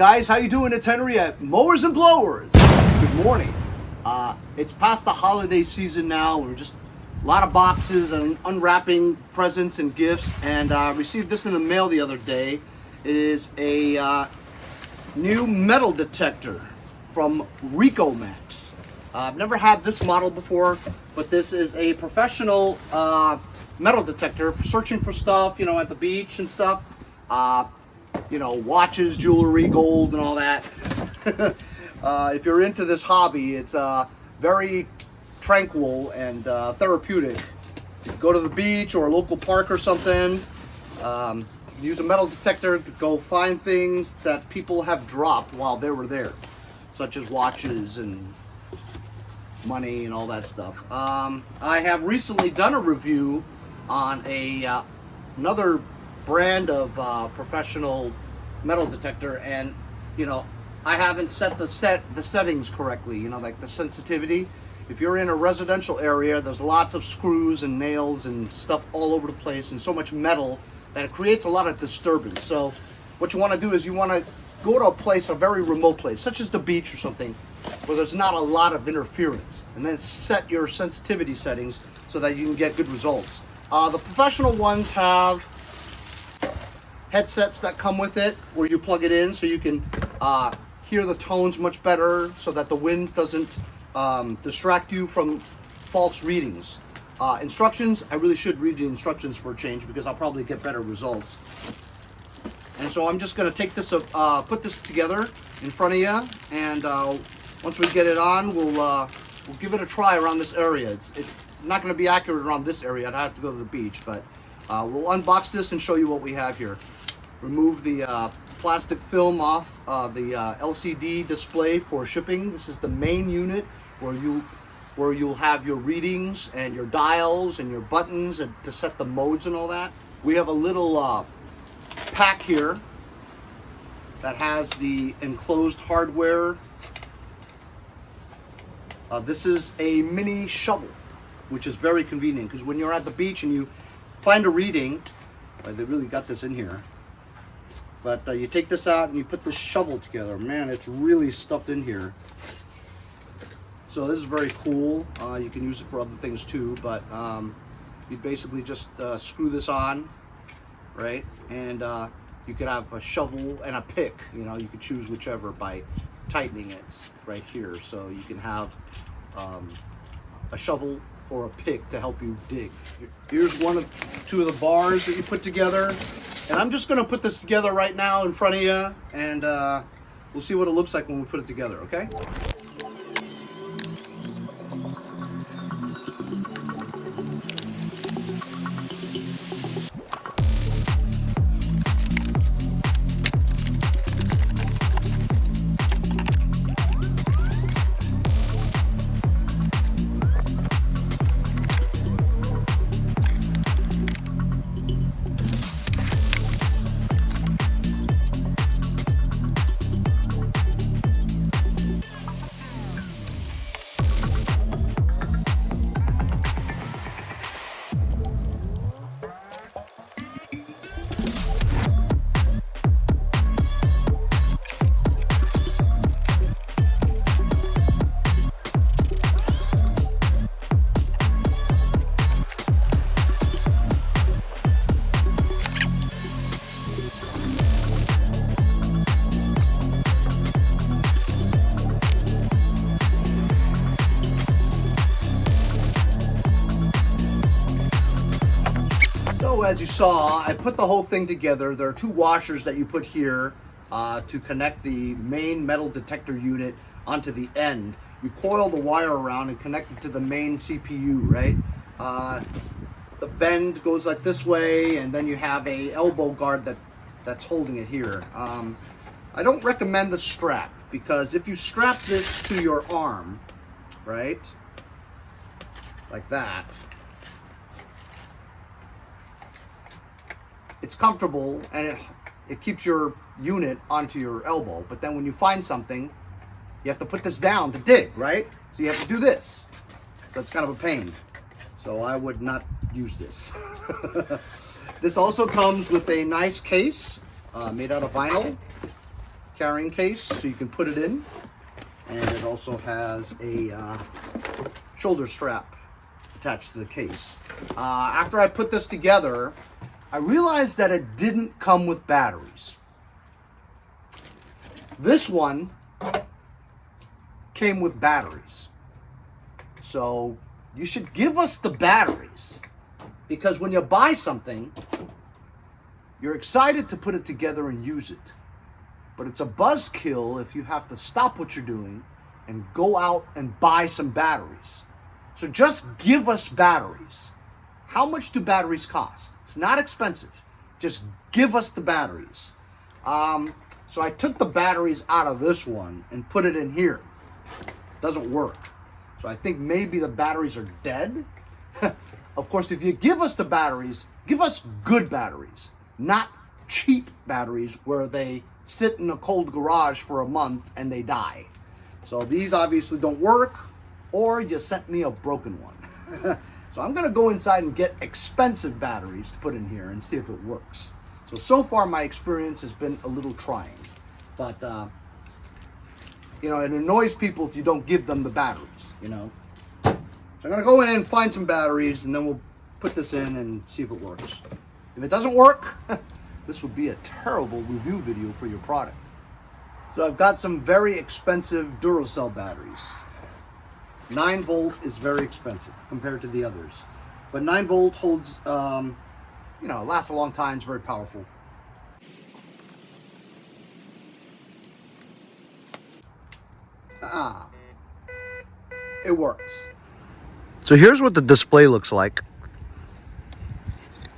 guys, how you doing? It's Henry at Mowers and Blowers. Good morning. It's past the holiday season now. We're just a lot of boxes and unwrapping presents and gifts, and received this in the mail the other day. It is a new metal detector from RICOMAX. I've never had this model before, but this is a professional metal detector for searching for stuff, you know, at the beach and stuff. You know, watches, jewelry, gold, and all that. If you're into this hobby, it's very tranquil and therapeutic. Go to the beach or a local park or something. Use a metal detector to go find things that people have dropped while they were there, such as watches and money and all that stuff. I have recently done a review on another brand of professional metal detector, and you know, I haven't set the settings correctly, you know, like the sensitivity. If you're in a residential area, there's lots of screws and nails and stuff all over the place, and so much metal that it creates a lot of disturbance. So what you want to do is you want to go to a place, a very remote place, such as the beach or something, where there's not a lot of interference, and then set your sensitivity settings so that you can get good results. The professional ones have headsets that come with it where you plug it in so you can hear the tones much better, so that the wind doesn't distract you from false readings. Instructions, I really should read the instructions for a change, because I'll probably get better results. And so I'm just going to take this, put this together in front of you, and once we get it on, we'll give it a try around this area. It's not going to be accurate around this area. I'd have to go to the beach, but we'll unbox this and show you what we have here. Remove the plastic film off the LCD display for shipping. This is the main unit where you'll have your readings and your dials and your buttons and to set the modes and all that. We have a little pack here that has the enclosed hardware. This is a mini shovel, which is very convenient, because when you're at the beach and you find a reading, they really got this in here, but you take this out and you put this shovel together. Man, it's really stuffed in here. So this is very cool. You can use it for other things too, but you basically just screw this on, right? And you could have a shovel and a pick. You know, you could choose whichever by tightening it right here. So you can have a shovel or a pick to help you dig. Here's two of the bars that you put together. And I'm just going to put this together right now in front of you, and we'll see what it looks like when we put it together, okay? So as you saw, I put the whole thing together. There are two washers that you put here to connect the main metal detector unit onto the end. You coil the wire around and connect it to the main CPU, right? The bend goes like this way, and then you have a elbow guard that's holding it here. I don't recommend the strap, because if you strap this to your arm, right, like that, it's comfortable and it keeps your unit onto your elbow. But then when you find something, you have to put this down to dig, right? So you have to do this. So it's kind of a pain. So I would not use this. This also comes with a nice case made out of vinyl. carrying case so you can put it in. And it also has a shoulder strap attached to the case. After I put this together, I realized that it didn't come with batteries. This one came with batteries. So you should give us the batteries, because when you buy something, you're excited to put it together and use it. But it's a buzzkill if you have to stop what you're doing and go out and buy some batteries. So just give us batteries. How much do batteries cost? It's not expensive. Just give us the batteries. So I took the batteries out of this one and put it in here. Doesn't work. So I think maybe the batteries are dead. Of course, if you give us the batteries, give us good batteries, not cheap batteries where they sit in a cold garage for a month and they die. So these obviously don't work, or you sent me a broken one. So I'm gonna go inside and get expensive batteries to put in here and see if it works. So far my experience has been a little trying, but you know, it annoys people if you don't give them the batteries, you know. So I'm gonna go in and find some batteries, and then we'll put this in and see if it works. If it doesn't work, this would be a terrible review video for your product. So I've got some very expensive Duracell batteries. 9 volt is very expensive compared to the others. But 9 volt holds, you know, lasts a long time, it's very powerful. It works. So here's what the display looks like.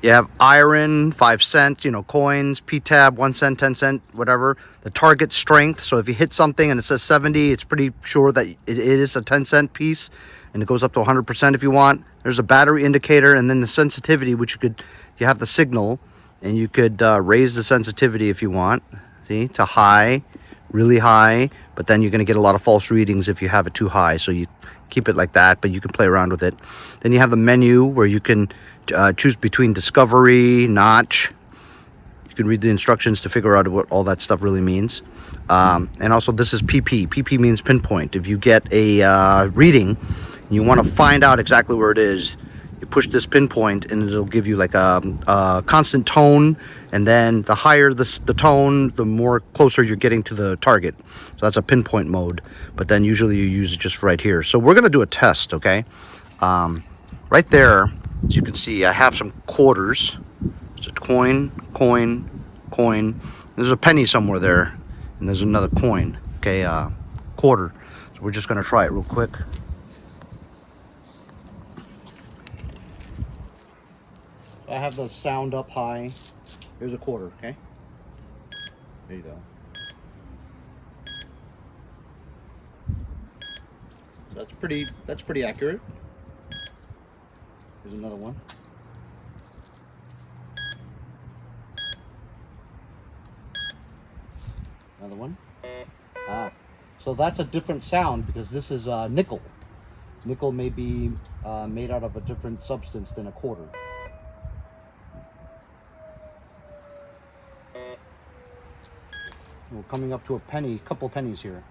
You have iron, 5 cents, you know, coins, P-tab, 1 cent, 10 cent, whatever. The target strength. So if you hit something and it says 70, it's pretty sure that it is a 10 cent piece, and it goes up to 100% if you want. There's a battery indicator, and then the sensitivity, which you have the signal, and you could raise the sensitivity if you want. See, to high, really high, but then you're going to get a lot of false readings if you have it too high. So you keep it like that, but you can play around with it. Then you have the menu where you can choose between discovery, notch. You can read the instructions to figure out what all that stuff really means. And also this is PP. PP means pinpoint. If you get a reading and you want to find out exactly where it is, you push this pinpoint and it'll give you like a constant tone, and then the higher the tone, the more closer you're getting to the target. So that's a pinpoint mode, but then usually you use it just right here. So we're going to do a test, okay? Right there, as you can see, I have some quarters. It's a coin, coin, coin. There's a penny somewhere there, and there's another coin, okay, quarter. So we're just going to try it real quick. I have the sound up high. Here's a quarter, okay? There you go. So that's pretty accurate. Here's another one. Another one. So that's a different sound because this is nickel. Nickel may be made out of a different substance than a quarter. We're coming up to a penny, couple pennies here.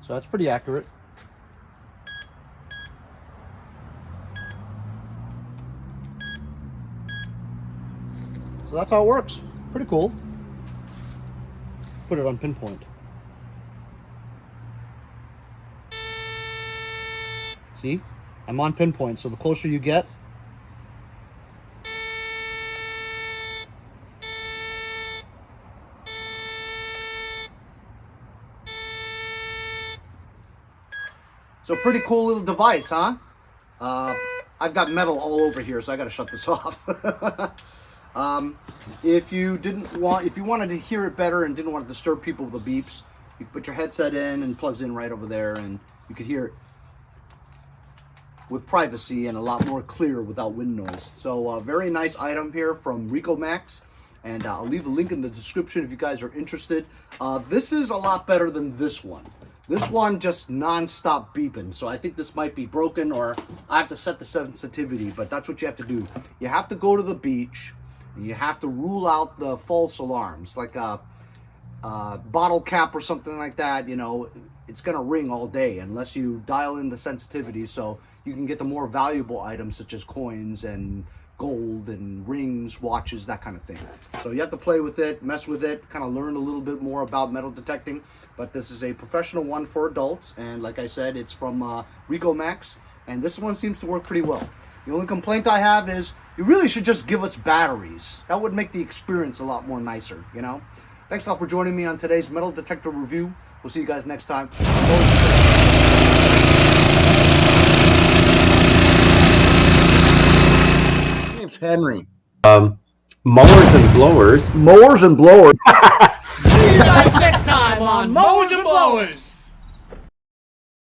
So that's pretty accurate. So that's how it works. Pretty cool. Put it on pinpoint. See? I'm on pinpoint, so the closer you get, so pretty cool little device, huh? I've got metal all over here, so I gotta shut this off. If you wanted to hear it better and didn't want to disturb people with the beeps, you can put your headset in and it plugs in right over there, and you could hear it with privacy and a lot more clear without wind noise. So very nice item here from RICOMAX, and I'll leave a link in the description if you guys are interested. This is a lot better than this one. This one just non-stop beeping. So I think this might be broken, or I have to set the sensitivity, but that's what you have to do. You have to go to the beach and you have to rule out the false alarms, like a bottle cap or something like that. You know, it's gonna ring all day unless you dial in the sensitivity so you can get the more valuable items such as coins and gold and rings, watches, that kind of thing. So you have to play with it, mess with it, kind of learn a little bit more about metal detecting. But this is a professional one for adults, and like I said, it's from RICOMAX, and this one seems to work pretty well. The only complaint I have is you really should just give us batteries. That would make the experience a lot more nicer, you know? Thanks a lot for joining me on today's metal detector review. We'll see you guys next time. Henry. Mowers and blowers. Mowers and blowers. See you guys next time on Mowers and Blowers.